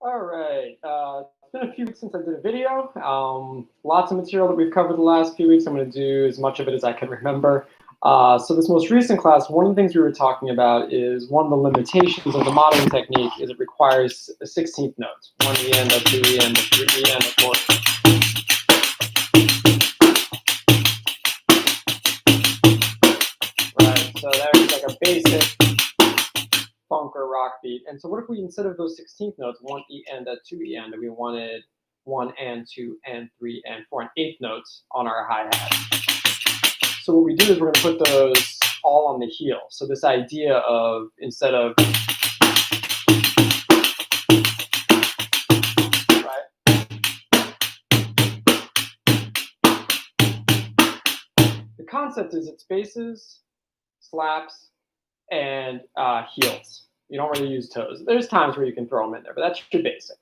All right. It's been a few weeks since I did a video. Lots of material that we've covered the last few weeks. I'm going to do as much of it as I can remember. So this most recent class, one of the things we were talking about is one of the limitations of the modeling technique is it requires a 16th note. 1 EN, a 2 EN, a 3 EN, a 4. Right, so there's like a basic funk or rock beat. And so what if we, instead of those 16th notes, 1 E and a 2 E and we wanted 1 and 2 and 3 and 4 and 8th notes on our hi-hat. So what we do is we're going to put those all on the heel. So this idea of, instead of, right? The concept is it's basses, slaps, and heels. You don't really use toes. There's times where you can throw them in there, but that's your basic.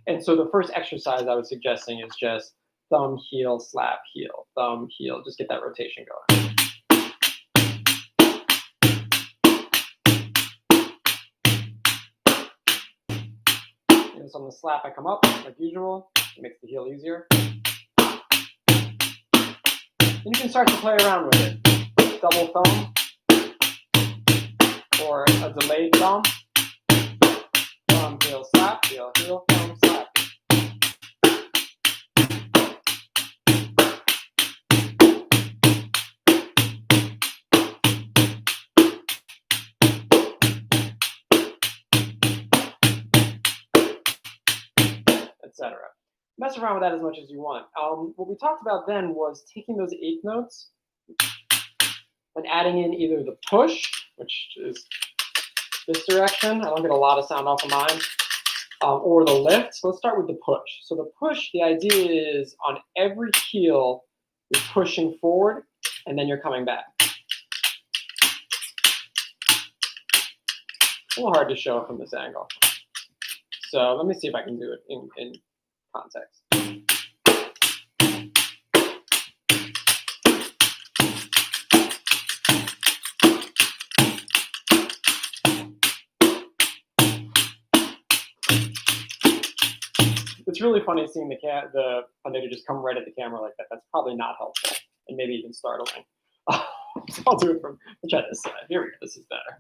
And so the first exercise I was suggesting is just thumb, heel, slap, heel, thumb, heel. Just get that rotation going. And so on the slap, I come up like usual. It makes the heel easier. Then you can start to play around with it. Double thumb or a delayed thumb. Thumb, heel, slap, heel, heel, thumb, slap. Etc. Mess around with that as much as you want. What we talked about then was taking those 8th notes and adding in either the push, which is this direction. I don't get a lot of sound off of mine. Or the lift. So let's start with the push. So the push, the idea is on every heel, you're pushing forward, and then you're coming back. A little hard to show from this angle. So let me see if I can do it in context. It's really funny seeing the tornado just come right at the camera like that. That's probably not helpful and maybe even startling. So I'll do it from, I'll try this side. Here we go, this is better.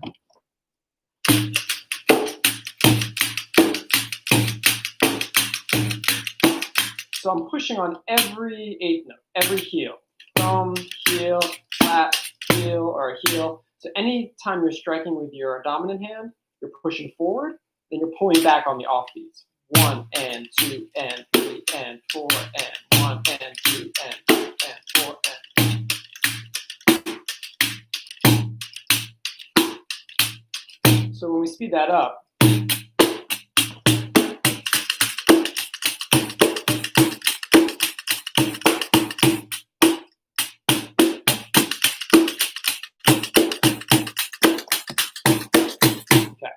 So I'm pushing on every 8th note, every heel. Thumb, heel, flat, heel, or heel. So anytime you're striking with your dominant hand, you're pushing forward, then you're pulling back on the offbeats. 1 and 2 and 3 and 4 and 1 and 2 and 3 and 4 and. So when we speed that up,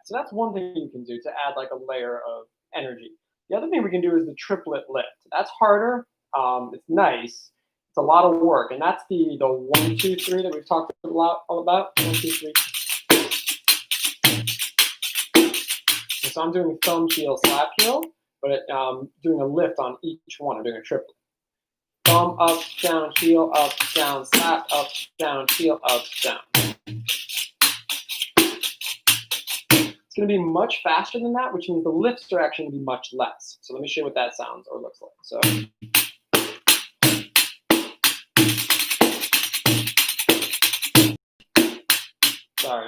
so that's one thing you can do to add like a layer of energy. The other thing we can do is the triplet lift. That's harder. It's nice. It's a lot of work, and that's the 1, 2, 3 that we've talked a lot about. 1, 2, 3. And so I'm doing thumb, heel, slap, heel, but doing a lift on each one. I'm doing a triplet. Thumb, up, down, heel, up, down, slap, up, down, heel, up, down. It's going to be much faster than that, which means the lifts are actually going to be much less. So let me show you what that sounds or looks like. So, sorry.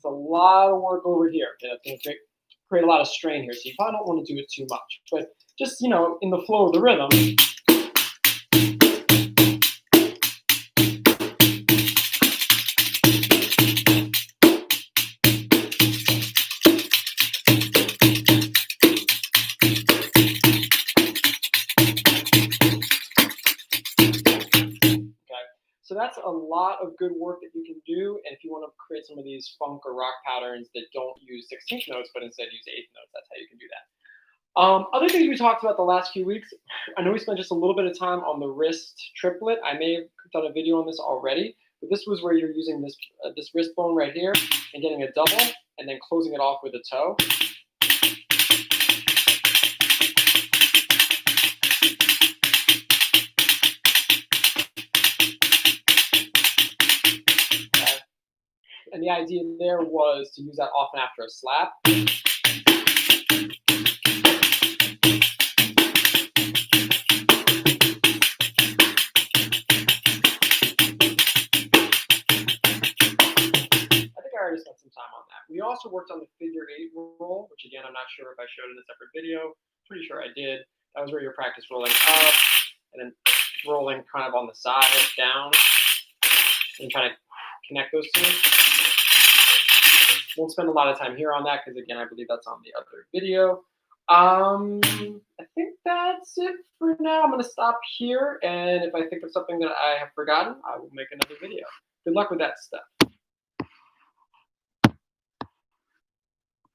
A lot of work over here. Okay, that's going to create a lot of strain here. So you probably don't want to do it too much. But just, you know, in the flow of the rhythm. get some of these funk or rock patterns that don't use 16th notes, but instead use 8th notes. That's how you can do that. Other things we talked about the last few weeks, I know we spent just a little bit of time on the wrist triplet. I may have done a video on this already, but this was where you're using this wrist bone right here and getting a double and then closing it off with a toe. Okay. And the idea there was to use that often after a slap. Already spent some time on that. We also worked on the figure 8 roll, which again, I'm not sure if I showed in a separate video. Pretty sure I did. That was where you practice rolling up and then rolling kind of on the side down and trying to connect those two. Won't spend a lot of time here on that because again, I believe that's on the other video. I think that's it for now. I'm going to stop here, and if I think of something that I have forgotten, I will make another video. Good luck with that stuff.